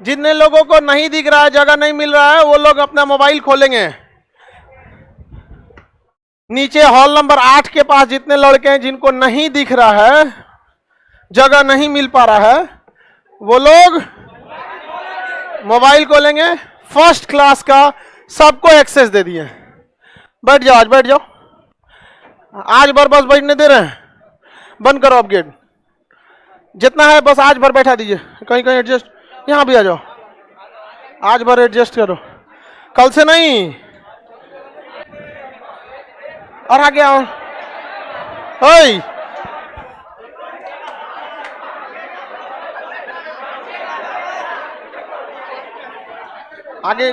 जितने लोगों को नहीं दिख रहा है, जगह नहीं मिल रहा है, वो लोग अपना मोबाइल खोलेंगे। नीचे हॉल नंबर 8 के पास जितने लड़के हैं जिनको नहीं दिख रहा है, जगह नहीं मिल पा रहा है, वो लोग मोबाइल खोलेंगे। फर्स्ट क्लास का सबको एक्सेस दे दिए। बैठ जाओ, आज बैठ जाओ, आज भर बस बैठने दे रहे हैं। बंद करो अब गेट, जितना है बस आज भर बैठा दीजिए। कहीं कहीं एडजस्ट, यहां भी आ जाओ, आज भर एडजस्ट करो, कल से नहीं। और आगे आओ। ओए आगे,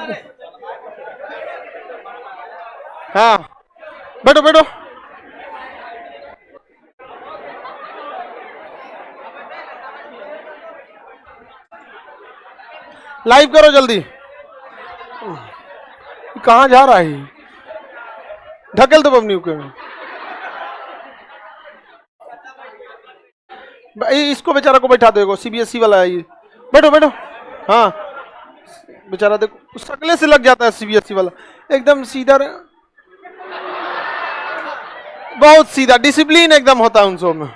हाँ बैठो बैठो। लाइव करो जल्दी। कहाँ जा रहा है? ढकेल दो बबनी को। इसको बेचारा को बैठा दो, सीबीएसई वाला है ये। बैठो बैठो। हाँ बेचारा देखो शकले से लग जाता है सीबीएसई वाला, एकदम सीधा, बहुत सीधा, डिसिप्लिन एकदम होता है उन सब में।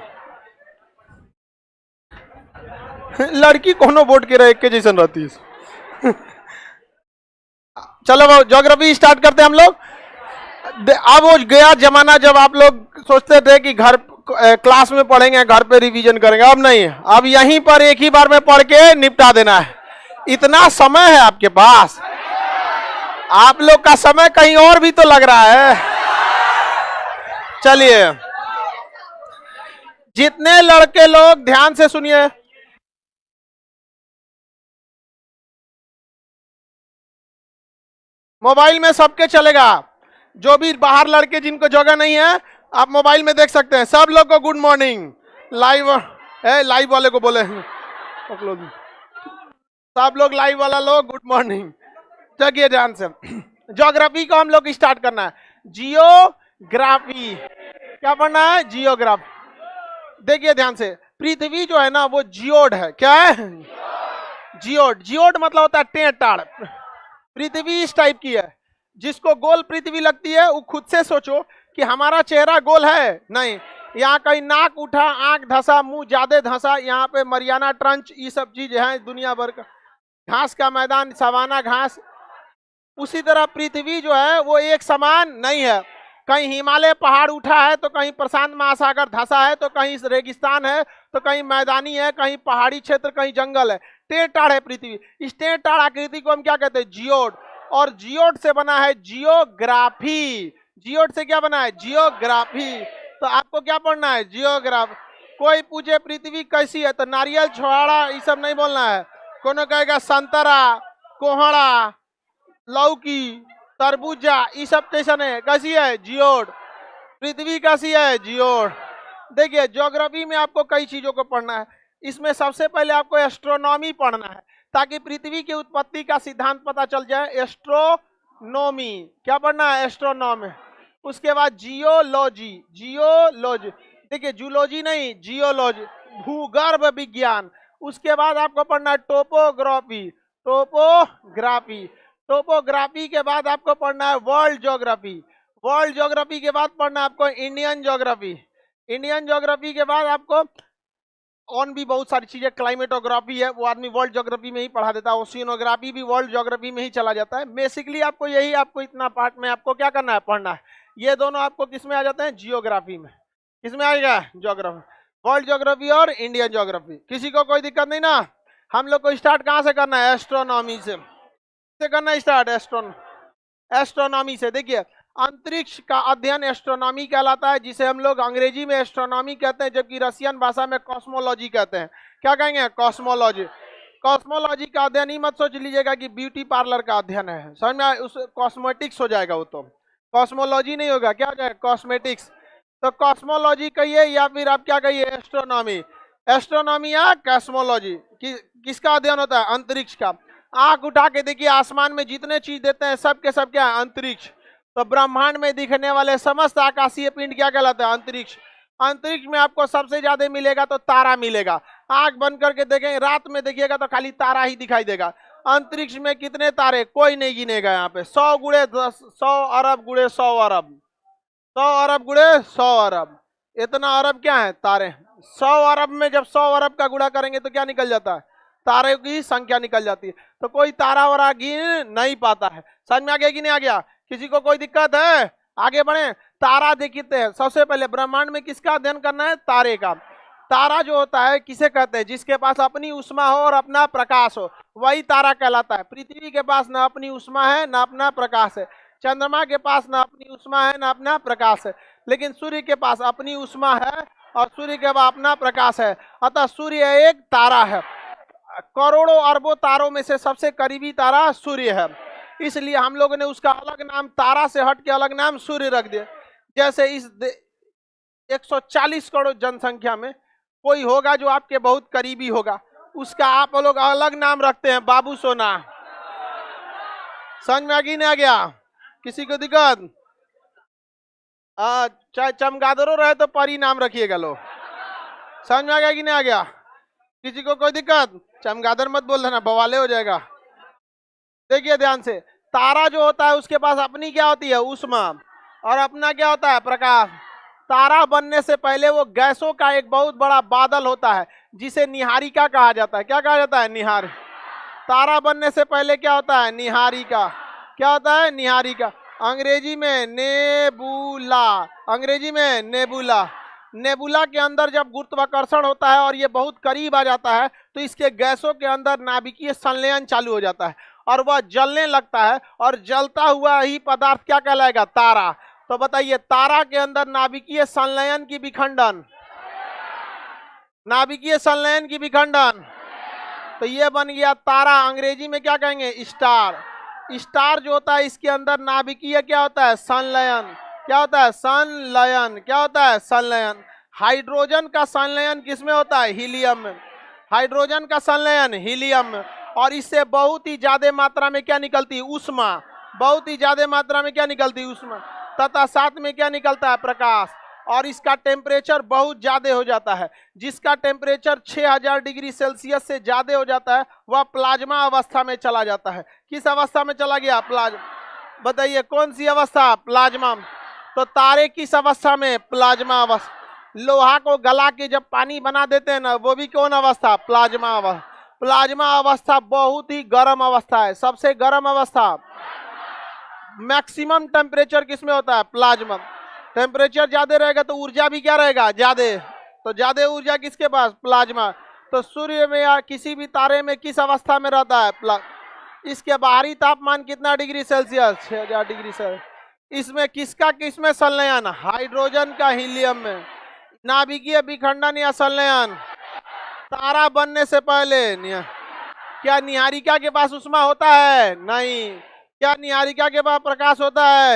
लड़की कोनो बोर्ड के रहे एक के जैसन रहती है। चलो ज्योग्राफी स्टार्ट करते हैं हम लोग। अब वो गया जमाना जब आप लोग सोचते थे कि घर क्लास में पढ़ेंगे, घर पे रिवीजन करेंगे। अब नहीं, अब यहीं पर एक ही बार में पढ़ के निपटा देना है। इतना समय है आपके पास, आप लोग का समय कहीं और भी तो लग रहा है। चलिए जितने लड़के लोग ध्यान से सुनिए, मोबाइल में सबके चलेगा। जो भी बाहर लड़के जिनको जगह नहीं है, आप मोबाइल में देख सकते हैं। सब लोग को गुड मॉर्निंग। लाइव लाइव वाले को बोले, सब लोग लाइव वाला लोग गुड मॉर्निंग। जगिए ध्यान से। ज्योग्राफी को हम लोग स्टार्ट करना है। जियोग्राफी क्या पढ़ना है? जियोग्राफी। देखिए ध्यान से, पृथ्वी जो है ना वो जियोड है। क्या है? जियोड। जियोड मतलब होता है टेढ़। पृथ्वी इस टाइप की है, जिसको गोल पृथ्वी लगती है वो खुद से सोचो कि हमारा चेहरा गोल है। नहीं, यहाँ कहीं नाक उठा, आंख धंसा, मुंह ज्यादा धंसा, यहाँ पे मरियाना ट्रंच, ये सब चीज है दुनिया भर का। घास का मैदान, सवाना घास। उसी तरह पृथ्वी जो है वो एक समान नहीं है। कहीं हिमालय पहाड़ उठा है, तो कहीं प्रशांत महासागर धंसा है, तो कहीं रेगिस्तान है, तो कहीं मैदानी है, कहीं पहाड़ी क्षेत्र, कहीं जंगल है। टेढ़ है पृथ्वी। इस टेढ़ आकृति को हम क्या कहते हैं? जियोड। और जियोड से बना है जियोग्राफी। जियोड से क्या बना है? जियोग्राफी। तो आपको क्या पढ़ना है? जियोग्राफी। कोई पूछे पृथ्वी कैसी है, तो नारियल, छुहाड़ा ये सब नहीं बोलना है। कोनो कहेगा संतरा, कोहड़ा, लौकी, तरबूजा, ये सब कैसन है? कैसी है? जियोड। पृथ्वी कैसी है? जियोड। देखिए ज्योग्राफी में आपको कई चीजों को पढ़ना है। इसमें सबसे पहले आपको एस्ट्रोनॉमी पढ़ना है, ताकि पृथ्वी की उत्पत्ति का सिद्धांत पता चल जाए। एस्ट्रोनॉमी क्या पढ़ना है? एस्ट्रोनॉमी। उसके बाद जियोलॉजी। जियोलॉजी देखिए, जूलॉजी नहीं, जियोलॉजी, भूगर्भ विज्ञान। उसके बाद आपको पढ़ना है टोपोग्राफी। टोपोग्राफी। टोपोग्राफी के बाद आपको पढ़ना है वर्ल्ड ज्योग्राफी। वर्ल्ड ज्योग्राफी के बाद पढ़ना है आपको इंडियन ज्योग्राफी। इंडियन ज्योग्राफी के बाद आपको और भी बहुत सारी चीजें, क्लाइमेटोग्राफी है, वो आदमी वर्ल्ड ज्योग्राफी में ही पढ़ा देता है। ओशियनोग्राफी भी वर्ल्ड ज्योग्राफी में ही चला जाता है। बेसिकली आपको यही, आपको इतना पार्ट में आपको क्या करना है? पढ़ना है। ये दोनों आपको किस में आ जाते हैं? जियोग्राफी में। किसमें आएगा? ज्योग्राफी। वर्ल्ड ज्योग्राफी और इंडियन ज्योग्राफी। किसी को कोई दिक्कत नहीं ना? हम लोग को स्टार्ट कहाँ से करना है? एस्ट्रोनॉमी से करना है स्टार्ट। एस्ट्रोनॉमी से। देखिए अंतरिक्ष का अध्ययन एस्ट्रोनॉमी कहलाता है, जिसे हम लोग अंग्रेजी में एस्ट्रोनॉमी कहते हैं, जबकि रशियन भाषा में कॉस्मोलॉजी कहते हैं। क्या कहेंगे? कॉस्मोलॉजी। कॉस्मोलॉजी का अध्ययन ही मत सोच लीजिएगा कि ब्यूटी पार्लर का अध्ययन है, समझ में? उस कॉस्मेटिक्स हो जाएगा वो, तो कॉस्मोलॉजी नहीं होगा। क्या हो जाएगा? कॉस्मेटिक्स। तो कॉस्मोलॉजी कहिए या फिर आप क्या कहिए? एस्ट्रोनॉमी। एस्ट्रोनॉमी या कॉस्मोलॉजी किसका अध्ययन होता है? अंतरिक्ष का। आंख उठा के देखिए, आसमान में जितने चीज देते हैं सब के सब क्या है? अंतरिक्ष। तो ब्रह्मांड में दिखने वाले समस्त आकाशीय पिंड क्या कहलाता है? अंतरिक्ष। अंतरिक्ष में आपको सबसे ज्यादा मिलेगा तो तारा मिलेगा। आंख बंद करके देखेंगे, रात में देखिएगा तो खाली तारा ही दिखाई देगा। अंतरिक्ष में कितने तारे कोई नहीं गिनेगा। यहाँ पे 100 गुणे 10, 100 अरब गुणे 100 अरब, 100 अरब गुणे 100 अरब, इतना अरब क्या है? तारे। 100 अरब में जब 100 अरब का गुणा करेंगे तो क्या निकल जाता है? तारे की संख्या निकल जाती है। तो कोई तारा वारा गिन नहीं पाता है। समझ में आ गया कि नहीं आ गया? किसी को कोई दिक्कत है? आगे बढ़े। तारा देखते हैं। सबसे पहले ब्रह्मांड में किसका अध्ययन करना है? तारे का। तारा जो होता है किसे कहते हैं? जिसके पास अपनी उष्मा हो और अपना प्रकाश हो, वही तारा कहलाता है। पृथ्वी के पास ना अपनी उष्मा है ना अपना प्रकाश है, चंद्रमा के पास ना अपनी उष्मा है ना अपना प्रकाश है, लेकिन सूर्य के पास अपनी उष्मा है और सूर्य के पास अपना प्रकाश है। अतः सूर्य एक तारा है। करोड़ों अरबों तारों में से सबसे करीबी तारा सूर्य है, इसलिए हम लोगों ने उसका अलग नाम, तारा से हट के अलग नाम सूर्य रख दिया। जैसे इस 140 करोड़ जनसंख्या में कोई होगा जो आपके बहुत करीबी होगा, उसका आप लोग अलग नाम रखते हैं, बाबू सोना। समझ में नहीं आ गया? किसी को दिक्कत? चाहे चमगादड़ों रहे तो परी नाम रखिएगा लोग। समझ में आ गया कि नहीं आ गया? किसी को कोई दिक्कत? चमगादड़ मत बोल देना, बवाले हो जाएगा। देखिए ध्यान से, तारा जो होता है उसके पास अपनी क्या होती है? उष्मा, और अपना क्या होता है? प्रकाश। तारा बनने से पहले वो गैसों का एक बहुत बड़ा बादल होता है जिसे निहारिका कहा जाता है। क्या कहा जाता है? निहार। तारा बनने से पहले क्या होता है? निहारिका। क्या होता है? निहारिका। अंग्रेजी में नेबुला, अंग्रेजी में नेबुला। नेबुला के अंदर जब गुरुत्वाकर्षण होता है और ये बहुत करीब आ जाता है तो इसके गैसों के अंदर नाभिकीय संलयन चालू हो जाता है और वह जलने लगता है, और जलता हुआ ही पदार्थ क्या कहलाएगा? तारा। तो बताइए, तारा के अंदर नाभिकीय संलयन की विखंडन, नाभिकीय संलयन की विखंडन, तो ये बन गया तारा। अंग्रेजी में क्या कहेंगे? स्टार। स्टार जो होता है इसके अंदर नाभिकीय क्या होता है? संलयन। क्या होता है? संलयन। क्या होता है? संलयन। हाइड्रोजन का संलयन किसमें होता है? हीलियम में। हाइड्रोजन का संलयन हीलियम में, और इससे बहुत ही ज्यादा मात्रा में क्या निकलती है? उष्मा। बहुत ही ज्यादा मात्रा में क्या निकलती है? उष्मा। तथा साथ में क्या निकलता है? प्रकाश। और इसका टेम्परेचर बहुत ज्यादा हो जाता है। जिसका टेम्परेचर 6000 डिग्री सेल्सियस से ज्यादा हो जाता है वह प्लाज्मा अवस्था में चला जाता है। किस अवस्था में चला गया? प्लाज्मा। बताइए कौन सी अवस्था? प्लाज्मा। तो तारे किस अवस्था में? प्लाज्मा अवस्था। लोहा को गला के जब पानी बना देते हैं ना, वो भी कौन अवस्था? प्लाज्मा अवस्था। प्लाज्मा अवस्था बहुत ही गर्म अवस्था है, सबसे गर्म अवस्था। मैक्सिमम टेम्परेचर किसमें होता है? प्लाज्मा। टेम्परेचर ज्यादा रहेगा तो ऊर्जा भी क्या रहेगा? ज्यादा। तो ज्यादा ऊर्जा किसके पास? प्लाज्मा। तो सूर्य में या किसी भी तारे में किस अवस्था में रहता है? इसके बाहरी तापमान कितना डिग्री सेल्सियस? 6000 degree Celsius. इसमें किसका किसमें संलयन? हाइड्रोजन का हीलियम में। नाभिकीय विखंडन या संलयन तारा बनने से पहले। क्या निहारिका के पास उष्मा होता है? नहीं। क्या निहारिका के पास प्रकाश होता है?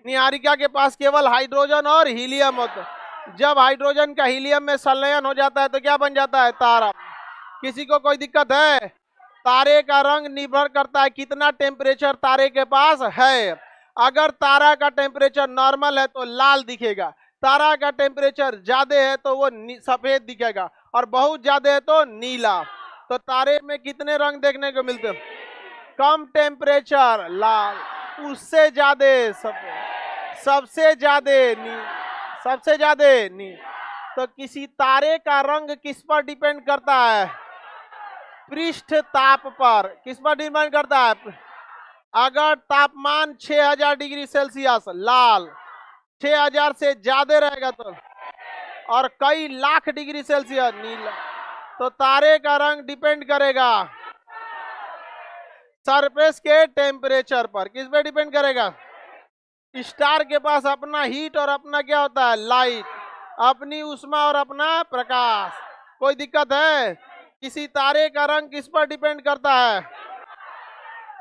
निहारिका के पास केवल हाइड्रोजन और हीलियम होता है। जब हाइड्रोजन का हीलियम में संलयन हो जाता है तो क्या बन जाता है? तारा। किसी को कोई दिक्कत है? तारे का रंग निर्भर करता है कितना टेम्परेचर तारे के पास है। अगर तारा का टेम्परेचर नॉर्मल है तो लाल दिखेगा, तारा का टेम्परेचर ज्यादा है तो वो सफेद दिखेगा, और बहुत ज्यादा है तो नीला। तो तारे में कितने रंग देखने को मिलते हैं? कम टेम्परेचर लाल, उससे ज्यादा सफेद, सबसे ज्यादा नील, सबसे ज्यादा नील। तो किसी तारे का रंग किस पर डिपेंड करता है? पृष्ठ ताप पर। किस पर डिपेंड करता है? अगर तापमान 6000 डिग्री सेल्सियस लाल, 6000 से ज्यादा रहेगा तो, और कई लाख डिग्री सेल्सियस नीला, तो तारे का रंग डिपेंड करेगा सरफेस के टेम्परेचर पर। किस पे डिपेंड करेगा? स्टार के पास अपना हीट और अपना क्या होता है? लाइट, अपनी उष्मा और अपना प्रकाश। कोई दिक्कत है? किसी तारे का रंग किस पर डिपेंड करता है?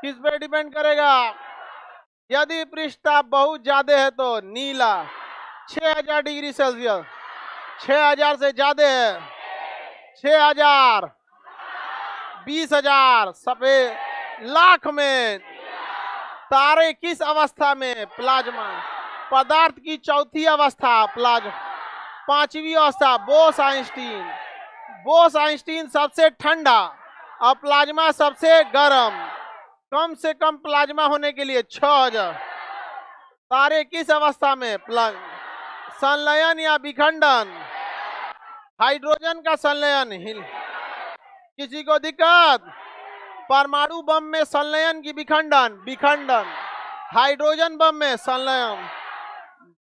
किस पे डिपेंड करेगा? यदि पृष्ठताप बहुत ज्यादा है तो नीला, 6000 डिग्री सेल्सियस, 6000 से ज्यादा है 6000, 20,000, सफेद, लाख में। तारे किस अवस्था में? प्लाज्मा। पदार्थ की चौथी अवस्था प्लाज्मा। पांचवी अवस्था बोस आइंस्टीन। बोस आइंस्टीन सबसे ठंडा और प्लाज्मा सबसे गर्म। कम से कम प्लाज्मा होने के लिए 6000। तारे किस अवस्था में? संलयन या विखंडन? हाइड्रोजन का संलयन। किसी को दिक्कत? परमाणु बम में संलयन की विखंडन? विखंडन। हाइड्रोजन बम में संलयन।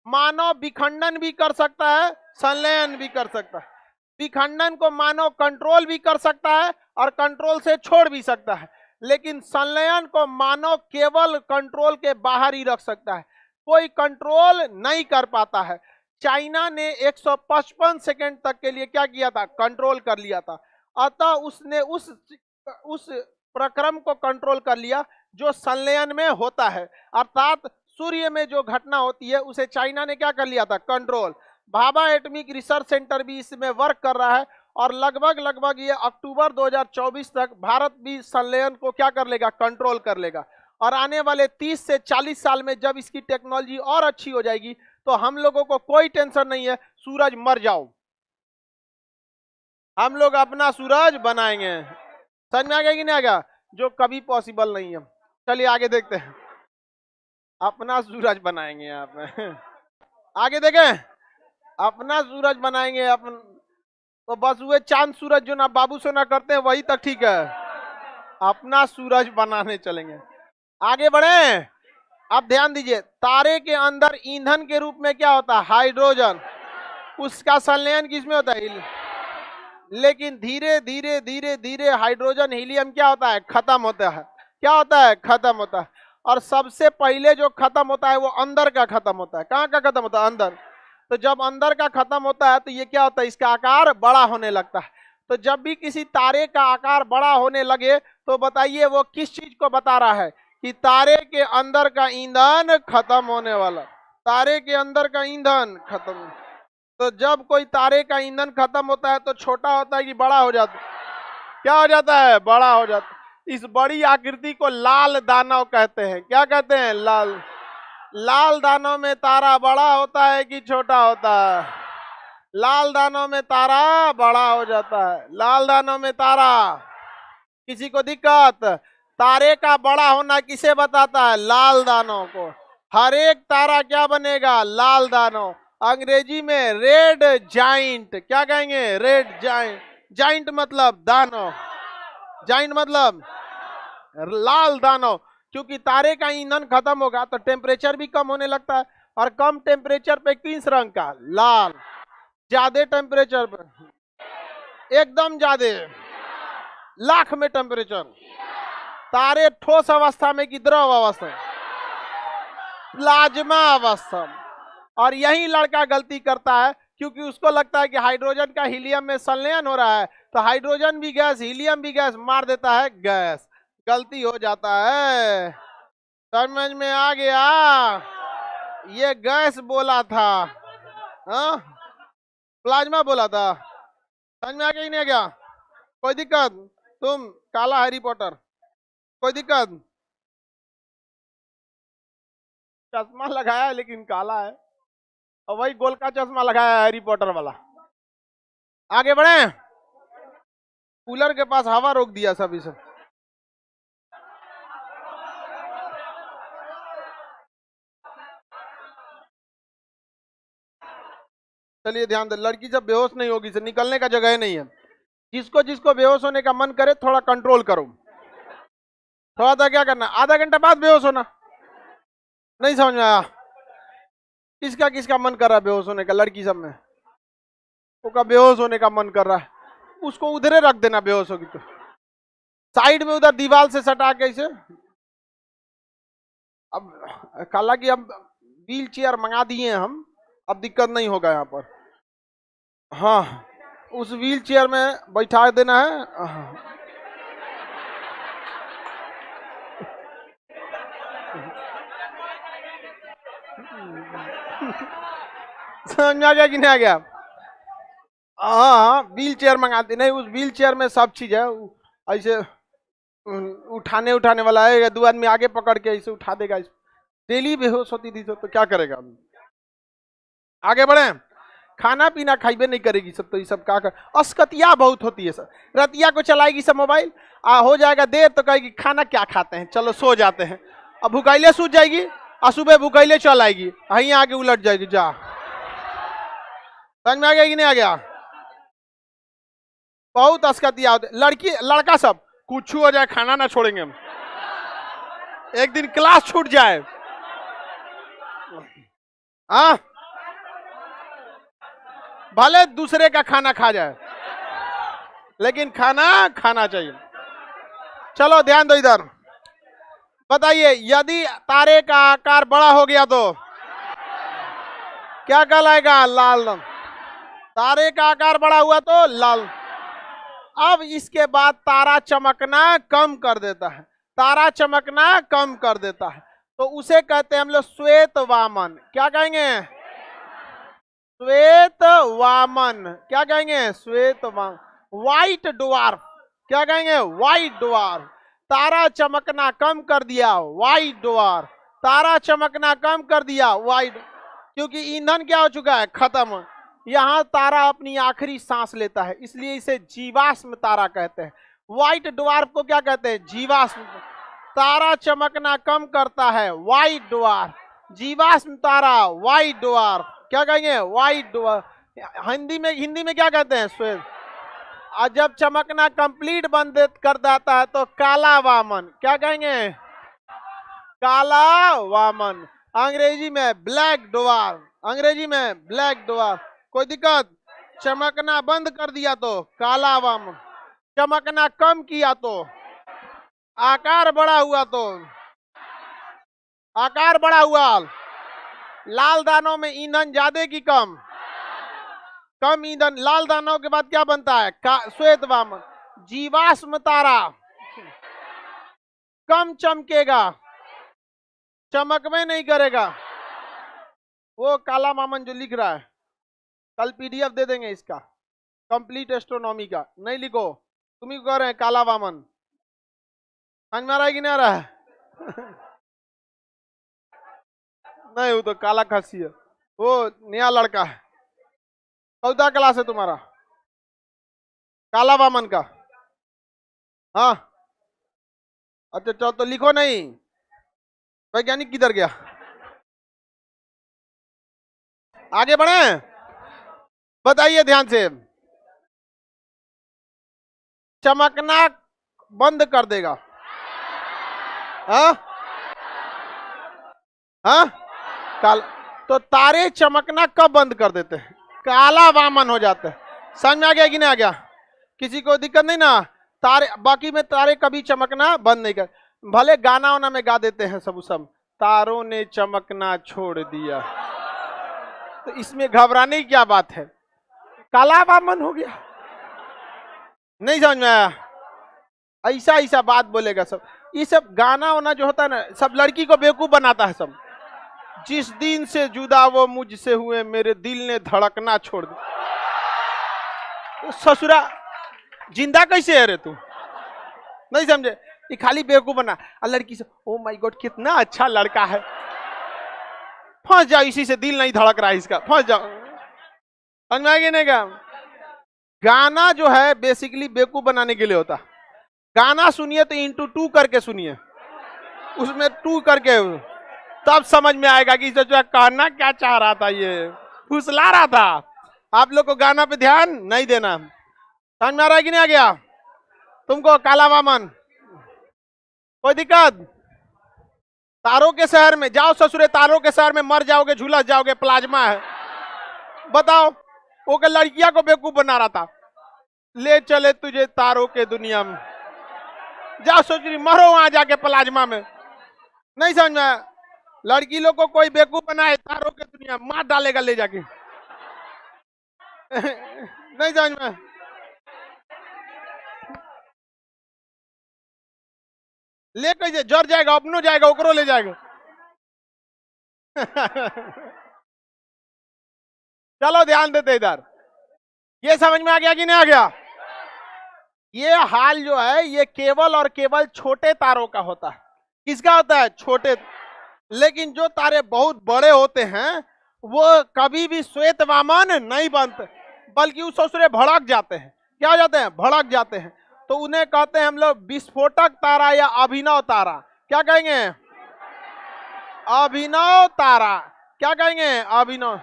मानव विखंडन भी कर सकता है, संलयन भी कर सकता है। विखंडन को मानव कंट्रोल भी कर सकता है और कंट्रोल से छोड़ भी सकता है, लेकिन संलयन को मानव केवल कंट्रोल के बाहर ही रख सकता है, कोई कंट्रोल नहीं कर पाता है। चाइना ने 155 सेकंड तक के लिए क्या किया था? कंट्रोल कर लिया था। अतः उसने उस प्रक्रम को कंट्रोल कर लिया जो संलयन में होता है, अर्थात सूर्य में जो घटना होती है उसे चाइना ने क्या कर लिया था? Control. Bhabha atomic research centre भी इसमें वर्क कर रहा है और लगभग ये अक्टूबर 2024 तक भारत भी संलयन को क्या कर लेगा? कंट्रोल कर लेगा। और आने वाले 30 से 40 साल में जब इसकी टेक्नोलॉजी और अच्छी हो जाएगी तो हम लोगों को कोई टेंशन नहीं है, सूरज मर जाओ, हम लोग अपना सूरज बनाएंगे। समझ में आ गया कि नहीं आ गया? जो कभी पॉसिबल नहीं है। चलिए आगे देखते हैं। अपना सूरज बनाएंगे यहाँ पे। आगे देखें, अपना सूरज बनाएंगे अपन। तो बस हुए चांद सूरज जो ना बाबू सोना करते हैं वही तक ठीक है, अपना सूरज बनाने चलेंगे। आगे बढ़े। अब ध्यान दीजिए, तारे के अंदर ईंधन के रूप में क्या होता है? हाइड्रोजन। उसका संलयन किसमें होता है? लेकिन धीरे धीरे धीरे धीरे हाइड्रोजन हीलियम क्या होता है? खत्म होता है। क्या होता है? खत्म होता है। और सबसे पहले जो खत्म होता है वो अंदर का खत्म होता है। कहाँ का खत्म होता है? अंदर। तो जब अंदर का खत्म होता है तो ये क्या होता है? इसका आकार बड़ा होने लगता है। तो जब भी किसी तारे का आकार बड़ा होने लगे तो बताइए वो किस चीज को बता रहा है? कि तारे के अंदर का ईंधन खत्म होने वाला। तारे के अंदर का ईंधन खत्म। तो जब कोई तारे का ईंधन खत्म होता है तो छोटा होता है कि बड़ा हो जाता है? क्या हो जाता है? बड़ा हो जाता है। इस बड़ी आकृति को लाल दानव कहते हैं। क्या कहते हैं? लाल। लाल दानव में तारा बड़ा होता है कि छोटा होता है? लाल दानव में तारा बड़ा हो जाता है। लाल दानव में तारा। किसी को दिक्कत? तारे का बड़ा होना किसे बताता है? लाल दानव को। हर एक तारा क्या बनेगा? लाल दानव। अंग्रेजी में रेड जाइंट। क्या कहेंगे? Red giant. जाइंट मतलब दानव, जाइंट मतलब लाल दानव। क्योंकि तारे का ईंधन खत्म होगा तो टेम्परेचर भी कम होने लगता है, और कम टेम्परेचर पे किस रंग का? लाल। ज्यादा टेम्परेचर पे एकदम ज्यादा, लाख में टेम्परेचर। तारे ठोस अवस्था में कि द्रव अवस्था? प्लाज्मा अवस्था। और यही लड़का गलती करता है क्योंकि उसको लगता है कि हाइड्रोजन का हीलियम में संलयन हो रहा है तो हाइड्रोजन भी गैस, हीलियम भी गैस, मार देता है गैस। गलती हो जाता है। समझ में आ गया? ये गैस बोला था, हाँ? प्लाज्मा बोला था। समझ में आ गया कि नहीं गया? कोई दिक्कत? तुम काला हैरी पॉटर, कोई दिक्कत? चश्मा लगाया है लेकिन काला है, और वही गोल का चश्मा लगाया है हैरी पॉटर वाला। आगे बढ़े। कूलर के पास हवा रोक दिया सभी से। चलिए ध्यान दे, लड़की जब बेहोश नहीं होगी से निकलने का जगह नहीं है। जिसको जिसको बेहोश होने का मन करे थोड़ा कंट्रोल करो। थोड़ा सा क्या करना, आधा घंटा बाद बेहोश होना। नहीं समझ में आया? किसका किसका मन कर रहा है बेहोश होने का? लड़की सब में उसका बेहोश होने का मन कर रहा है, उसको उधरे रख देना बेहोश होगी तो, साइड में उधर दीवार से सटा के इसे। अब हालांकि अब व्हील चेयर मंगा दिए हम, अब दिक्कत नहीं होगा यहाँ पर। हाँ, उस व्हील चेयर में बैठा देना है। समझ आ गया कि नहीं आ गया? हाँ, व्हील चेयर मंगाते नहीं, उस व्हील चेयर में सब चीज है। ऐसे उठाने वाला है, दो आदमी आगे पकड़ के ऐसे उठा देगा। डेली बेहोश होती थी तो क्या करेगा? आगे बढ़े। खाना पीना खाइबे नहीं करेगी सब, तो ये सब का कर अस्कतिया बहुत होती है सर। रतिया को चलाएगी सब मोबाइल, हो जाएगा देर तो कहेगी खाना क्या खाते हैं, चलो सो जाते हैं। अब भूखाइले सूझ जाएगी और सुबह भूखाइले चल आएगी, यहीं आगे उलट जाएगी। जा समझ में आ गया कि नहीं आ गया? बहुत अस्कतिया होते। लड़की लड़का सब कुछ हो जाए खाना ना छोड़ेंगे हम, एक दिन क्लास छूट जाए। हाँ भले दूसरे का खाना खा जाए, लेकिन खाना खाना चाहिए। चलो ध्यान दो इधर, बताइए यदि तारे का आकार बड़ा हो गया तो क्या कहलाएगा? लाल रंग। तारे का आकार बड़ा हुआ तो लाल। अब इसके बाद तारा चमकना कम कर देता है, तारा चमकना कम कर देता है, तो उसे कहते हैं हम लोग श्वेत वामन। क्या कहेंगे? श्वेत वामन। क्या कहेंगे? श्वेत वामन। White dwarf. क्या कहेंगे? White dwarf. तारा चमकना कम कर दिया, व्हाइट ड्वार्फ। तारा चमकना कम कर दिया, व्हाइट, क्योंकि ईंधन क्या हो चुका है? खत्म। यहाँ तारा अपनी आखिरी सांस लेता है, इसलिए इसे जीवाश्म तारा कहते हैं। व्हाइट ड्वार्फ को क्या कहते हैं? जीवाश्म। तारा चमकना कम करता है, व्हाइट ड्वार्फ। जीवाश्म तारा व्हाइट ड्वार्फ। क्या कहेंगे? White dwarf. हिंदी में क्या कहते हैं? श्वेत। और जब चमकना कंप्लीट बंद कर देता है तो काला वामन। क्या कहेंगे? काला वामन। अंग्रेजी में ब्लैक ड्वार्फ। अंग्रेजी में ब्लैक ड्वार्फ। कोई दिक्कत? चमकना बंद कर दिया तो काला वामन, चमकना कम किया तो, आकार बड़ा हुआ तो, आकार बड़ा हुआ। लाल दानों में ईंधन ज्यादा की कम? कम ईंधन। लाल दानों के बाद क्या बनता है? श्वेत वामन। जीवाश्म तारा कम चमकेगा, चमक में नहीं करेगा। वो काला वामन जो लिख रहा है, कल पीडीएफ दे देंगे इसका, कंप्लीट एस्ट्रोनॉमी का। नहीं लिखो, तुम ही कह रहे हैं काला वामन। समझ में आ रहा है कि नहीं आ रहा है? नहीं, वो तो काला खस्सी है, वो नया लड़का है। चौथा क्लास है तुम्हारा, काला वामन का। हाँ अच्छा चलो तो लिखो नहीं। वैज्ञानिक किधर गया? आगे बढ़े, बताइए ध्यान से। चमकना बंद कर देगा। हाँ हाँ तो तारे चमकना कब बंद कर देते हैं? काला वामन हो जाते हैं। समझ में आ गया कि नहीं आ गया? किसी को दिक्कत नहीं ना? तारे बाकी में तारे कभी चमकना बंद नहीं कर, भले गाना वाना में गा देते हैं सब तारों ने चमकना छोड़ दिया, तो इसमें घबराने की क्या बात है? काला वामन हो गया। नहीं समझ में आया? ऐसा ऐसा बात बोलेगा सब। ये सब गाना वाना जो होता है ना, सब लड़की को बेवकूफ बनाता है सब। जिस दिन से जुदा वो मुझसे हुए, मेरे दिल ने धड़कना छोड़ दिया। ससुरा जिंदा कैसे है रे तू? नहीं समझे? ये खाली बेवकूफ बना। लड़की से ओ माय गॉड कितना अच्छा लड़का है, फंस जाओ इसी से, दिल नहीं धड़क रहा है इसका, फंस जाओ। समझ में आएगी नहीं? क्या गाना जो है बेसिकली बेवकूफ बनाने के लिए होता। गाना सुनिए तो इंटू 2 करके सुनिए, उसमें 2 करके, तब समझ में आएगा कि जो कहना क्या चाह रहा था, ये फुसला रहा था। आप लोग को गाना पे ध्यान नहीं देना। समझ में आ रहा है कि नहीं आ गया तुमको? काला वामन। कोई दिक्कत? तारों के शहर में जाओ ससुरे, तारों के शहर में मर जाओगे, झुलस जाओगे, प्लाज्मा है। बताओ, वो के लड़कियां को बेवकूफ बना रहा था। ले चले तुझे तारों के दुनिया में, जाओ ससुरी मरो वहां जाके प्लाज्मा में। नहीं समझ में? लड़की लोग को कोई बेवकूफ बनाए तारों के दुनिया, मार डालेगा ले जाके। नहीं समझ में? ले कैसे जर जाएगा, अपनो जाएगा, ओकरो ले जाएगा। चलो ध्यान देते इधर। ये समझ में आ गया कि नहीं आ गया? ये हाल जो है ये केवल और केवल छोटे तारों का होता है। किसका होता है? छोटे। लेकिन जो तारे बहुत बड़े होते हैं वो कभी भी श्वेत वामन नहीं बनते, बल्कि उस ससुरे भड़क जाते हैं। क्या हो जाते हैं? भड़क जाते हैं। तो उन्हें कहते हैं हम लोग विस्फोटक तारा या अभिनव तारा। क्या कहेंगे? अभिनव तारा। क्या कहेंगे? अभिनव।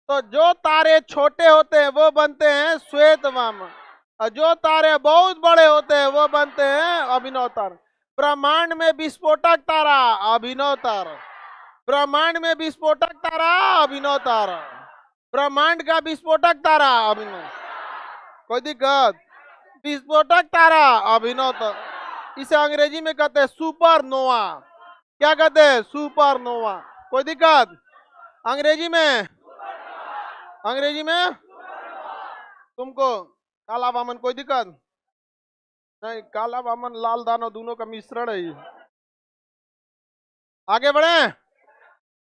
तो जो तारे छोटे होते हैं वो बनते हैं श्वेत वामन, और जो तारे बहुत बड़े होते हैं वो बनते हैं अभिनव तारा। ब्रह्मांड में विस्फोटक तारा अभिनव तारा, ब्रह्मांड में विस्फोटक तारा अभिनव तारा, ब्रह्मांड का विस्फोटक तारा अभिनव। कोई दिक्कत? विस्फोटक तारा अभिनव तारा। इसे अंग्रेजी में कहते हैं सुपरनोवा। क्या कहते हैं? सुपरनोवा। कोई दिक्कत? अंग्रेजी में, अंग्रेजी में तुमको काला वामन। कोई दिक्कत नहीं? काला वामन लाल दानव दोनों का मिश्रण है। आगे बढ़े।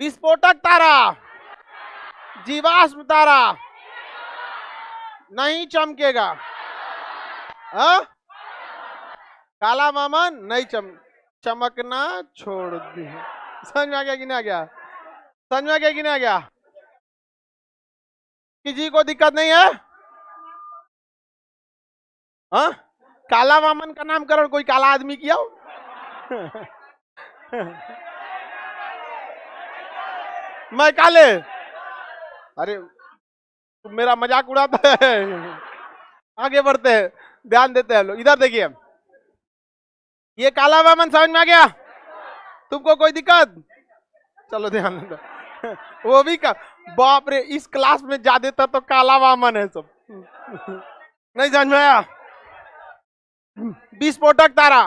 विस्फोटक तारा, जीवाश्म तारा नहीं चमकेगा। काला वामन नहीं चमकना छोड़ दी। समझ में आ गया कि नहीं आ गया? समझ में आ गया कि नहीं आ गया? किसी को दिक्कत नहीं है? हाँ, काला वामन का नामकरण कोई काला आदमी किया हो? मैं काले? अरे तुम मेरा मजाक उड़ाता है। आगे बढ़ते हैं, ध्यान देते हैं लोग। इधर देखिए, ये काला वामन समझ में आ गया? तुमको कोई दिक्कत? चलो ध्यान दो। वो भी का बाप रे, इस क्लास में ज्यादातर तो काला वामन है सब। नहीं समझ में आया? विस्फोटक तारा,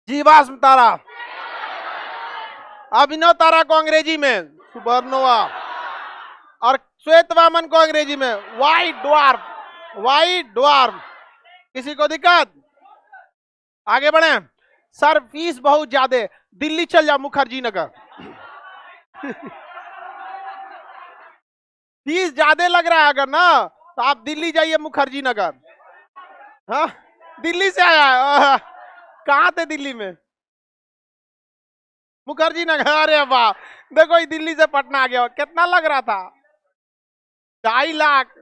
जीवाश्म तारा, अभिनव तारा को अंग्रेजी में सुपरनोवा, और श्वेत वामन को अंग्रेजी में व्हाइट ड्वार्फ। White dwarf. किसी को दिक्कत? आगे बढ़े। सर फीस बहुत ज्यादा, दिल्ली चल जाओ मुखर्जी नगर। फीस ज्यादा लग रहा है अगर ना, तो आप दिल्ली जाइए मुखर्जी नगर। हाँ, दिल्ली से आया है? कहाँ थे दिल्ली में? मुखर्जी नगर। अरे वाह, देखो ये दिल्ली से पटना आ गया। कितना लग रहा था? 2.5 लाख।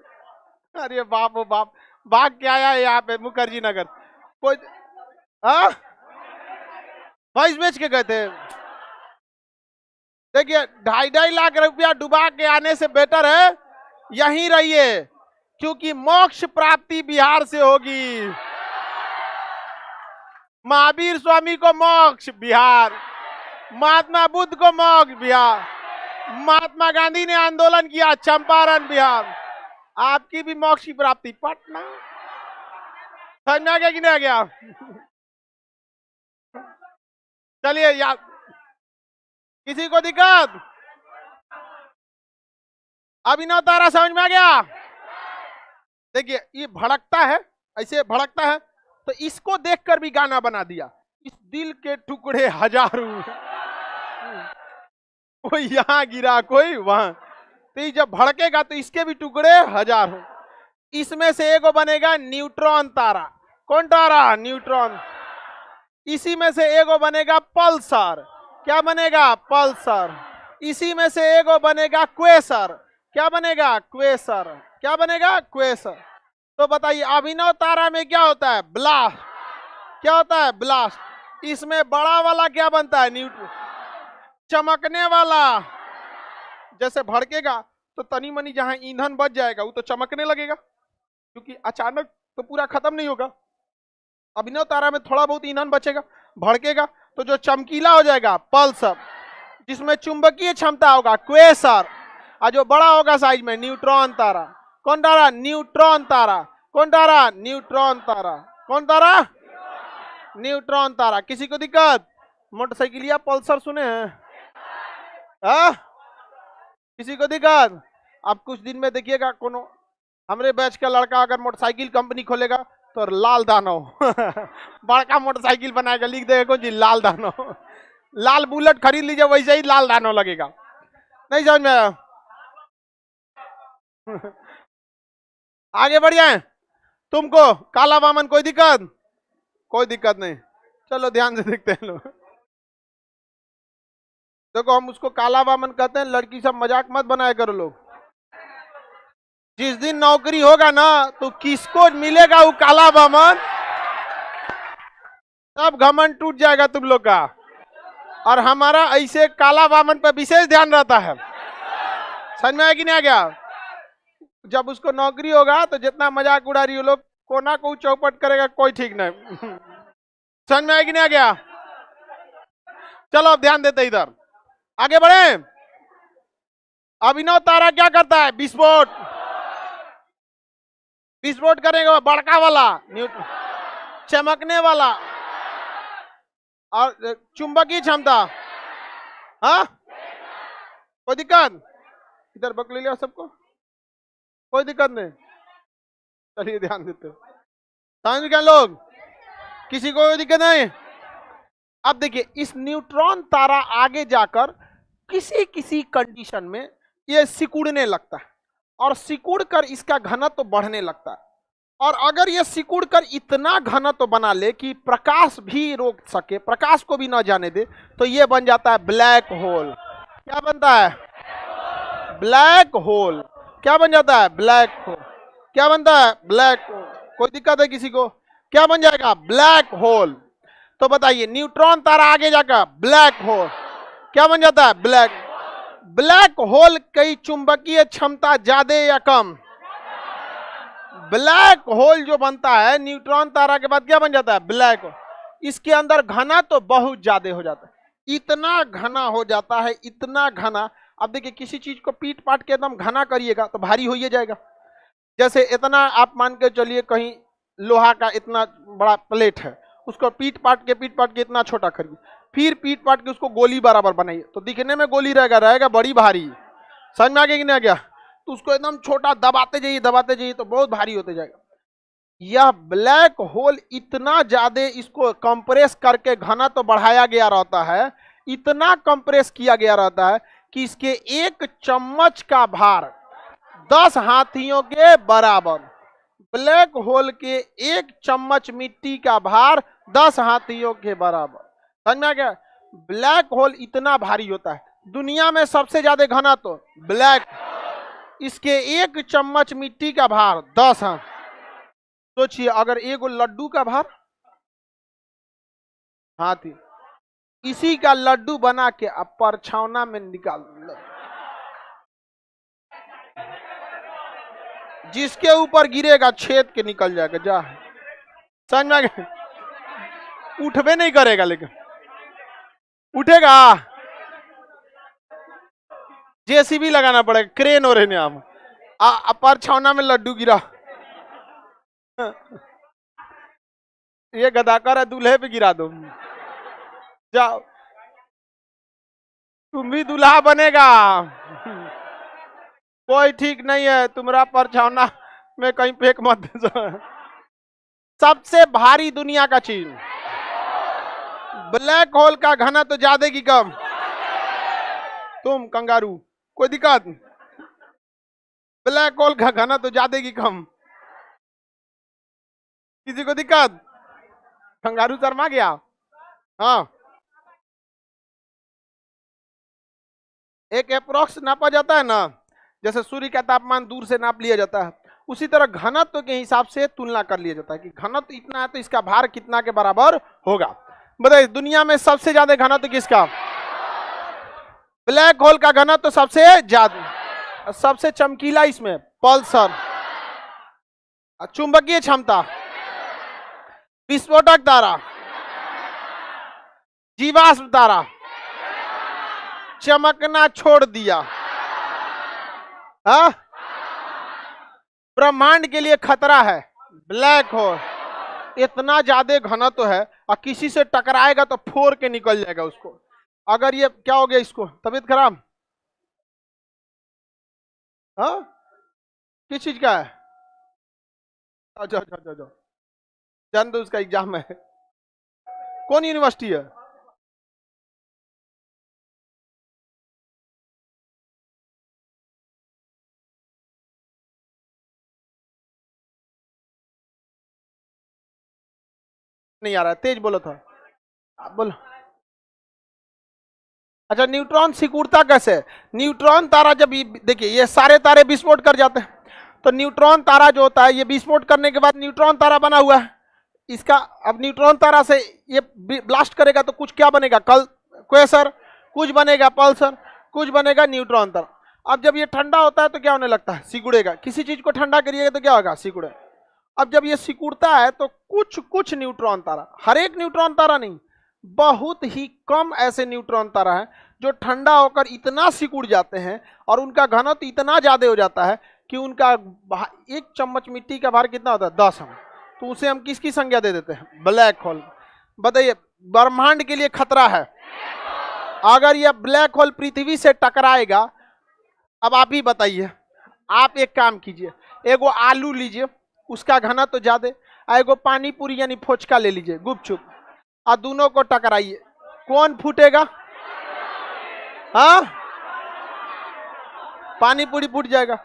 अरे बाप ओ बाप, भाग के आया है यहाँ पे मुखर्जी नगर। कोई भैंस बेच के गए थे। देखिए 2.5 लाख रुपया डुबा के आने से बेटर है यहीं रहिए, क्योंकि मोक्ष प्राप्ति बिहार से होगी। महावीर स्वामी को मोक्ष बिहार, महात्मा बुद्ध को मोक्ष बिहार, महात्मा गांधी ने आंदोलन किया चंपारण बिहार। आपकी भी मोक्ष की प्राप्ति पटना। समझ में आ गया कि नहीं आ गया? चलिए यार, किसी को दिक्कत? अभिनव तारा समझ में आ गया? देखिए ये भड़कता है, ऐसे भड़कता है, तो इसको देखकर भी गाना बना दिया। इस दिल के टुकड़े हजारों, कोई यहाँ गिरा कोई वहां। तो ये जब भड़केगा तो इसके भी टुकड़े हजारों। इसमें से एगो बनेगा न्यूट्रॉन तारा। कौन तारा? न्यूट्रॉन। इसी में से एगो बनेगा पल्सर। क्या बनेगा? पल्सर। इसी में से एगो बनेगा क्वेसर। क्या बनेगा? क्वेसर। क्या बनेगा? क्वेसर। तो बताइए अभिनव तारा में क्या होता है? ब्लास्ट। क्या होता है? ब्लास्ट। इसमें बड़ा वाला क्या बनता है? न्यूट्रॉन। चमकने वाला जैसे भड़केगा तो तनी मनी जहां ईंधन बच जाएगा वो तो चमकने लगेगा, क्योंकि अचानक तो पूरा खत्म नहीं होगा। अभिनव तारा में थोड़ा बहुत ईंधन बचेगा, भड़केगा तो जो चमकीला हो जाएगा पल्सर, जिसमें चुंबकीय क्षमता होगा क्वेसर, और जो बड़ा होगा साइज में न्यूट्रॉन तारा। कौन तारा? न्यूट्रॉन तारा। कौन तारा? न्यूट्रॉन तारा। कौन तारा? न्यूट्रॉन तारा। किसी को दिक्कत? मोटरसाइकिलिया पल्सर सुने हैं? किसी को दिक्कत? अब कुछ दिन में देखिएगा कोनो हमरे बैच का लड़का अगर मोटरसाइकिल कंपनी खोलेगा तो लाल दानव बड़का मोटरसाइकिल बनाएगा, लिख देगा कौन जी? लाल दानव। लाल बुलेट खरीद लीजिए, वैसे ही लाल दानव लगेगा। नहीं समझ में आया? आगे बढ़ जाए। तुमको काला वामन कोई दिक्कत? कोई दिक्कत नहीं। चलो ध्यान से देखते हैं लोग। देखो हम उसको काला बामन कहते हैं, लड़की सब मजाक मत बनाया करो लोग। जिस दिन नौकरी होगा ना तो किसको मिलेगा वो काला बामन, तब घमंड टूट जाएगा तुम लोग का। और हमारा ऐसे काला बामन पर विशेष ध्यान रहता है। समझ में आया कि नहीं आ गया? जब उसको नौकरी होगा तो जितना मजाक उड़ा रही हो लोग, कोना को चौपट करेगा कोई ठीक नहीं। समझ में आया कि नहीं आ गया? चलो अब ध्यान देते इधर, आगे बढ़े। अभिनव तारा क्या करता है? विस्फोट। विस्फोट करेगा बड़का वाला, चमकने वाला और चुंबकीय क्षमता। हाँ, कोई दिक्कत? इधर बक ले लिया सबको, कोई दिक्कत नहीं। चलिए ध्यान देते हो, समझ क्या लोग? किसी को कोई दिक्कत नहीं? अब देखिए, इस न्यूट्रॉन तारा आगे जाकर किसी किसी कंडीशन में ये सिकुड़ने लगता है और सिकुड़ कर इसका घनत्व तो बढ़ने लगता है। और अगर ये सिकुड़ कर इतना घनत्व तो बना ले कि प्रकाश भी रोक सके, प्रकाश को भी ना जाने दे, तो ये बन जाता है ब्लैक होल। क्या बनता है? Black hole. क्या बन जाता है? Black hole. क्या बनता है? Black hole. कोई दिक्कत है किसी को? क्या बन जाएगा? Black hole. तो बताइए, न्यूट्रॉन तारा आगे जाकर ब्लैक होल क्या बन जाता है? ब्लैक। ब्लैक होल की चुंबकीय क्षमता ज्यादा या कम? ब्लैक होल जो बनता है न्यूट्रॉन तारा के बाद क्या बन जाता है? Black hole. इसके अंदर घना तो बहुत ज्यादा हो जाता है, इतना घना हो जाता है, इतना घना। अब देखिए, किसी चीज को पीट पाट के एकदम घना करिएगा तो भारी हो ही जाएगा। जैसे इतना आप मान के चलिए, कहीं लोहा का इतना बड़ा प्लेट है, उसको पीट पाट के इतना छोटा करिए, फिर पीट पाट के उसको गोली बराबर बनाइए, तो दिखने में गोली रहेगा बड़ी भारी। समझ में आ गया कि नहीं आ गया? तो उसको एकदम छोटा दबाते जाइए तो बहुत भारी होते जाएगा। यह ब्लैक होल इतना ज्यादा इसको कंप्रेस करके घना तो बढ़ाया गया रहता है, इतना कंप्रेस किया गया रहता है कि इसके एक चम्मच का भार 10 हाथियों के बराबर। ब्लैक होल के एक चम्मच मिट्टी का भार 10 हाथियों के बराबर। समझ में आ गया? ब्लैक होल इतना भारी होता है, दुनिया में सबसे ज्यादा घना तो ब्लैक, इसके एक चम्मच मिट्टी का भार 10 हाथ। सोचिए, अगर एक लड्डू का भार हाथी, इसी का लड्डू बना के अब परछावना में निकाल, जिसके ऊपर गिरेगा छेद के निकल जाएगा। जा, समझ में आ गया? उठबे नहीं करेगा, लेकिन उठेगा। जेसीबी लगाना पड़ेगा, क्रेन हो रहे हम। परछावना में लड्डू गिरा, ये गदाकर है, दूल्हे पे गिरा दो, जाओ तुम भी दूल्हा बनेगा। कोई ठीक नहीं है, तुम्हारा परछावना में कहीं फेंक मत दे। सबसे भारी दुनिया का चीज ब्लैक होल का घना तो ज्यादा की कम? तुम कंगारू, कोई दिक्कत? ब्लैक होल का घना तो ज्यादा की कम? किसी को दिक्कत? कंगारू शर्मा गया। हाँ, एक अप्रोक्स नापा जाता है ना, जैसे सूर्य का तापमान दूर से नाप लिया जाता है, उसी तरह घनत्व के हिसाब से तुलना कर लिया जाता है कि घनत्व इतना है तो इसका भार कितना के बराबर होगा। बताइए, दुनिया में सबसे ज्यादा घनत्व किसका? ब्लैक होल का घनत्व तो सबसे ज्यादा। सबसे चमकीला इसमें पल्सर, चुंबकीय क्षमता, विस्फोटक तारा, जीवाश्म तारा, चमकना छोड़ दिया। हाँ, ब्रह्मांड के लिए खतरा है ब्लैक होल। इतना ज्यादा घनत्व है और किसी से टकराएगा तो फोड़ के निकल जाएगा उसको। अगर ये क्या हो गया, इसको तबीयत खराब? हाँ, किस चीज का है? अच्छा अच्छा अच्छा अच्छा, जान दो, उसका एग्जाम है। कौन यूनिवर्सिटी है? नहीं आ रहा है, तेज बोलो था। बोलो। अच्छा, न्यूट्रॉन सिकुड़ता कैसे? न्यूट्रॉन तारा जब देखिए ये सारे तारे विस्फोट कर जाते हैं, तो न्यूट्रॉन तारा जो होता है ये विस्फोट करने के बाद न्यूट्रॉन तारा बना हुआ है इसका। अब न्यूट्रॉन तारा से ये ब्लास्ट करेगा तो कुछ क्या बनेगा? क्वेसर, कुछ बनेगा पल्सर, कुछ बनेगा न्यूट्रॉन तारा। अब जब ये ठंडा होता है तो क्या होने लगता है? सिकुड़ेगा। किसी चीज को ठंडा करिएगा तो क्या होगा? सिकुड़े। अब जब ये सिकुड़ता है तो कुछ कुछ न्यूट्रॉन तारा, हर एक न्यूट्रॉन तारा नहीं, बहुत ही कम ऐसे न्यूट्रॉन तारा है जो ठंडा होकर इतना सिकुड़ जाते हैं और उनका घनत्व इतना ज्यादा हो जाता है कि उनका एक चम्मच मिट्टी का भार कितना होता है? 10 हम। तो उसे हम किसकी संज्ञा दे देते हैं? Black hole. बताइए, ब्रह्मांड के लिए खतरा है अगर यह ब्लैक होल पृथ्वी से टकराएगा। अब आप ही बताइए, आप एक काम कीजिए, एगो आलू लीजिए, उसका घनत्व तो ज्यादा, एगो पानी पूरी यानी फोचका ले लीजिए गुपचुप, और दोनों को टकराइए, कौन फूटेगा? हाँ, पानी पूरी फूट जाएगा।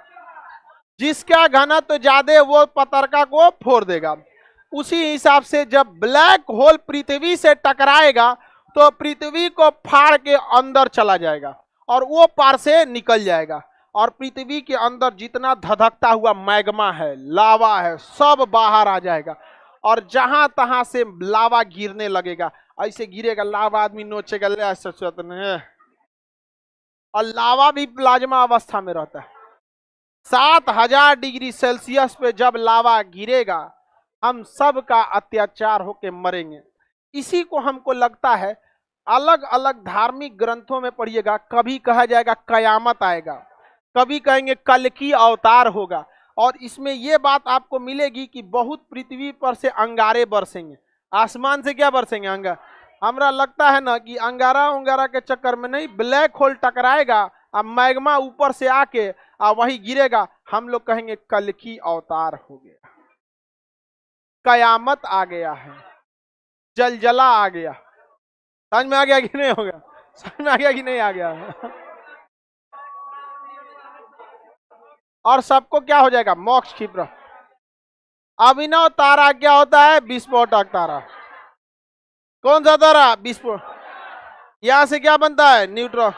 जिसका घनत्व तो ज्यादा वो पतरका को फोड़ देगा। उसी हिसाब से जब ब्लैक होल पृथ्वी से टकराएगा तो पृथ्वी को फाड़ के अंदर चला जाएगा और वो पार से निकल जाएगा, और पृथ्वी के अंदर जितना धधकता हुआ मैग्मा है, लावा है, सब बाहर आ जाएगा। और जहां तहां से लावा गिरने लगेगा, ऐसे गिरेगा लावा, आदमी नोचेगा ले ऐसे, और लावा भी प्लाज्मा अवस्था में रहता है। 7000 डिग्री सेल्सियस पे जब लावा गिरेगा हम सब का अत्याचार होके मरेंगे। इसी को हमको लगता है अलग अलग धार्मिक ग्रंथों में पढ़िएगा, कभी कहा जाएगा कयामत आएगा, कभी कहेंगे कल की अवतार होगा, और इसमें यह बात आपको मिलेगी कि बहुत पृथ्वी पर से अंगारे बरसेंगे। आसमान से क्या बरसेंगे? अंगार। हमरा लगता है ना कि अंगारा उंगारा के चक्कर में नहीं, ब्लैक होल टकराएगा अब मैग्मा ऊपर से आके वही गिरेगा, हम लोग कहेंगे कल की अवतार हो गया, कयामत आ गया है, जलजला आ गया। समझ में आ गया कि नहीं हो गया? समझ में आ गया कि नहीं आ गया? और सबको क्या हो जाएगा? मोक्ष क्षिप्र। अभिनव तारा क्या होता है? विस्फोटक तारा। कौन सा तारा? विस्फोट। यहां से क्या बनता है? न्यूट्रॉन।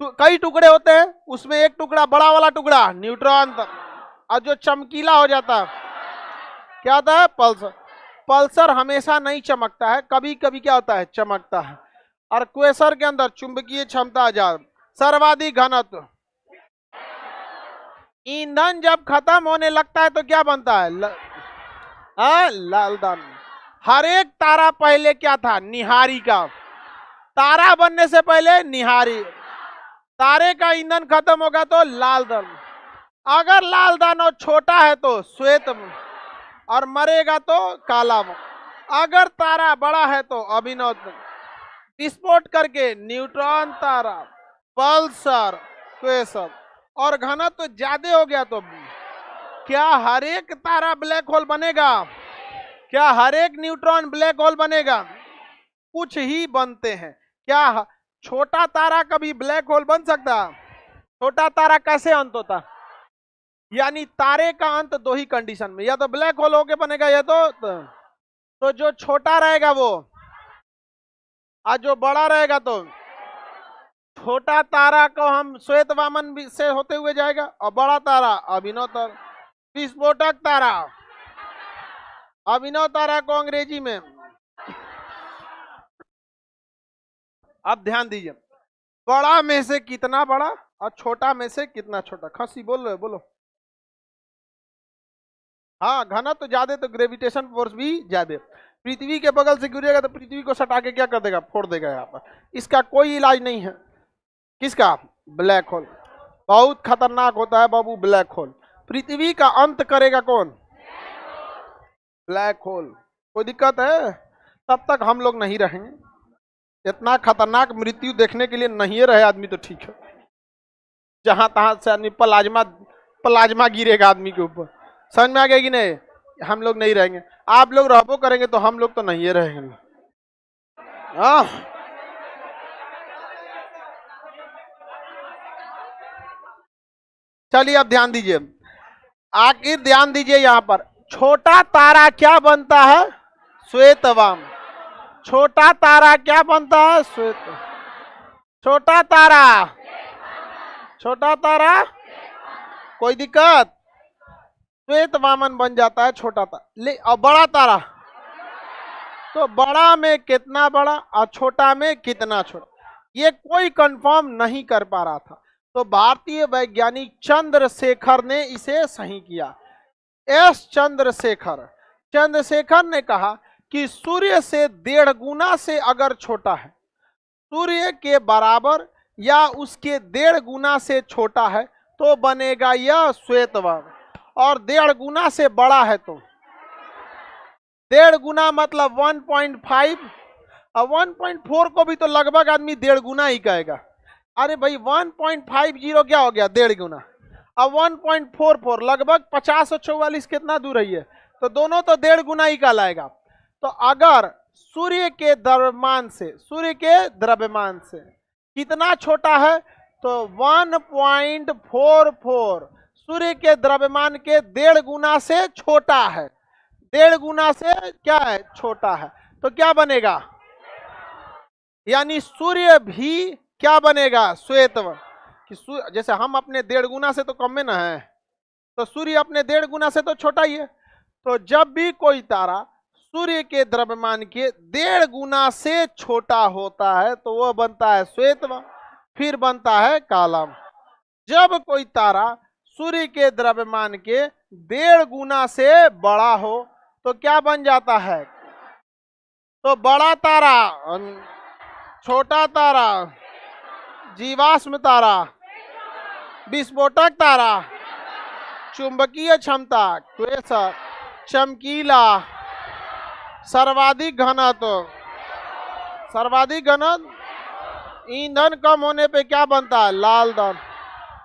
कई टुकड़े होते हैं, उसमें एक टुकड़ा, बड़ा वाला टुकड़ा न्यूट्रॉन, और जो चमकीला हो जाता है क्या होता है? पल्सर। पल्सर हमेशा नहीं चमकता है, कभी कभी क्या होता है? चमकता है। और क्वेसर के अंदर चुंबकीय क्षमता ज्यादा, सर्वाधिक घनत्व। ईंधन जब खत्म होने लगता है तो क्या बनता है? लाल दान। हर एक तारा पहले क्या था? निहारी का। तारा बनने से पहले निहारी। तारे का ईंधन खत्म होगा तो लाल दान। अगर लाल दानव छोटा है तो श्वेत, और मरेगा तो काला। अगर तारा बड़ा है तो अभिनव। विस्फोट करके न्यूट्रॉन तारा, पल्सर, क्वेसर, और घनत्व तो ज्यादा हो गया तो क्या हर एक तारा ब्लैक होल बनेगा? क्या हर एक न्यूट्रॉन ब्लैक होल बनेगा? कुछ ही बनते हैं। क्या छोटा तारा कभी ब्लैक होल बन सकता? छोटा तारा कैसे अंत होता? यानी तारे का अंत दो ही कंडीशन में, या तो ब्लैक होल होके बनेगा, या तो जो छोटा रहेगा वो, और जो बड़ा रहेगा तो छोटा तारा को हम श्वेत वामन से होते हुए जाएगा, और बड़ा तारा अभिनव तारा। विस्फोटक तारा, अभिनव तारा को अंग्रेजी में। अब ध्यान दीजिए, बड़ा में से कितना बड़ा और छोटा में से कितना छोटा। खसी बोल रहे, बोलो। हाँ, घनत्व तो ज्यादा तो ग्रेविटेशन फोर्स भी ज्यादा। पृथ्वी के बगल से गिरेगा तो पृथ्वी को सटा के क्या कर देगा? फोड़ देगा। यहाँ पर इसका कोई इलाज नहीं है। किसका? Black hole. बहुत खतरनाक होता है बाबू ब्लैक होल। पृथ्वी का अंत करेगा कौन? Black hole. कोई दिक्कत है? तब तक हम लोग नहीं रहेंगे। इतना खतरनाक मृत्यु देखने के लिए नहीं रहे आदमी तो ठीक है। जहां तहां से आदमी प्लाज्मा गिरेगा आदमी के ऊपर। समझ में आ गया कि नहीं? हम लोग नहीं रहेंगे। आप लोग रहबो करेंगे तो हम लोग तो नहीं रहेंगे। चलिए अब ध्यान दीजिए, आखिर ध्यान दीजिए यहां पर। छोटा तारा क्या बनता है? श्वेतवाम। छोटा तारा क्या बनता है? श्वेत। छोटा तारा, छोटा तारा, कोई दिक्कत? श्वेत वामन बन जाता है छोटा तारा। और बड़ा तारा, तो बड़ा में कितना बड़ा और छोटा में कितना छोटा, ये कोई कंफर्म नहीं कर पा रहा था। तो भारतीय वैज्ञानिक चंद्रशेखर ने इसे सही किया। एस चंद्रशेखर, चंद्रशेखर ने कहा कि सूर्य से 1.5 गुना से अगर छोटा है, सूर्य के बराबर या उसके 1.5 गुना से छोटा है तो बनेगा यह श्वेतवाम, और 1.5 गुना से बड़ा है तो 1.5 गुना मतलब 1.5, और 1.4 को भी तो लगभग आदमी 1.5 गुना ही कहेगा। अरे भाई 1.50 क्या हो गया 1.5 गुना, अब 1.44 लगभग 50 और 44 कितना दूर है, तो दोनों तो 1.5 गुना ही कहलाएगा। तो अगर सूर्य के द्रव्यमान से, सूर्य के द्रव्यमान से कितना छोटा है तो 1.44 सूर्य के द्रव्यमान के 1.5 गुना से छोटा है, 1.5 गुना से क्या है छोटा है, तो क्या बनेगा, यानी सूर्य भी क्या बनेगा श्वेत। कि जैसे हम अपने 1.5 गुना से तो कम में ना है, तो सूर्य अपने 1.5 गुना से तो छोटा ही है। तो जब भी कोई तारा सूर्य के द्रव्यमान के 1.5 गुना से छोटा होता है तो वह बनता है श्वेतवाम, फिर बनता है काला। जब कोई तारा सूर्य के द्रव्यमान के 1.5 गुना से बड़ा हो तो क्या बन जाता है, तो बड़ा तारा, छोटा तारा, जीवाश्म तारा, विस्फोटक तारा, चुंबकीय क्षमता, क्वेसर, चमकीला, सर्वाधिक घनत्व, सर्वाधिक घनत्व, ईंधन कम होने पे क्या बनता है लाल दान।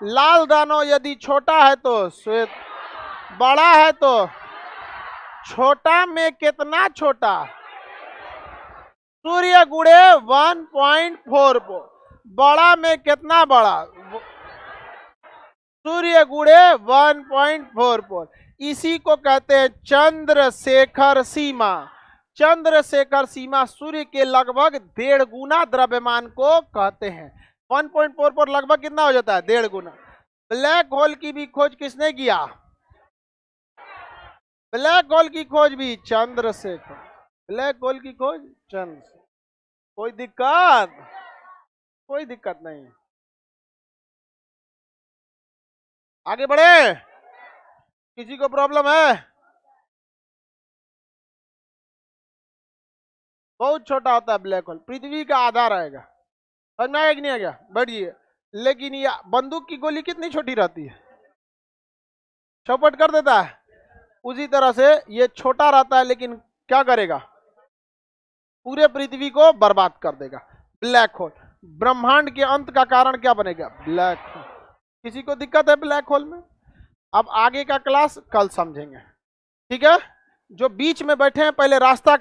लाल दानव यदि छोटा है तो श्वेत, बड़ा है तो छोटा में कितना छोटा, सूर्य गुणे 1.44, बड़ा में कितना बड़ा, सूर्य गुणे 1.44। इसी को कहते हैं चंद्रशेखर सीमा। चंद्रशेखर सीमा सूर्य के लगभग 1.5 गुना द्रव्यमान को कहते हैं। 1.44 लगभग कितना हो जाता है 1.5 गुना। ब्लैक होल की भी खोज किसने किया, ब्लैक होल की खोज भी चंद्रशेखर, ब्लैक होल की खोज चंद्रशेखर। कोई दिक्कत, कोई दिक्कत नहीं, आगे बढ़े। किसी को प्रॉब्लम है, बहुत छोटा होता है ब्लैक होल, पृथ्वी का आधा रहेगा, समझ में आया कि नहीं आ गया, बढ़िए। लेकिन ये बंदूक की गोली कितनी छोटी रहती है, चौपट कर देता है, उसी तरह से ये छोटा रहता है लेकिन क्या करेगा, पूरे पृथ्वी को बर्बाद कर देगा। ब्लैक होल, ब्रह्मांड के अंत का कारण क्या बनेगा, ब्लैक होल। किसी को दिक्कत है ब्लैक होल में? अब आगे का क्लास कल समझेंगे, ठीक है। जो बीच में बैठे हैं पहले रास्ता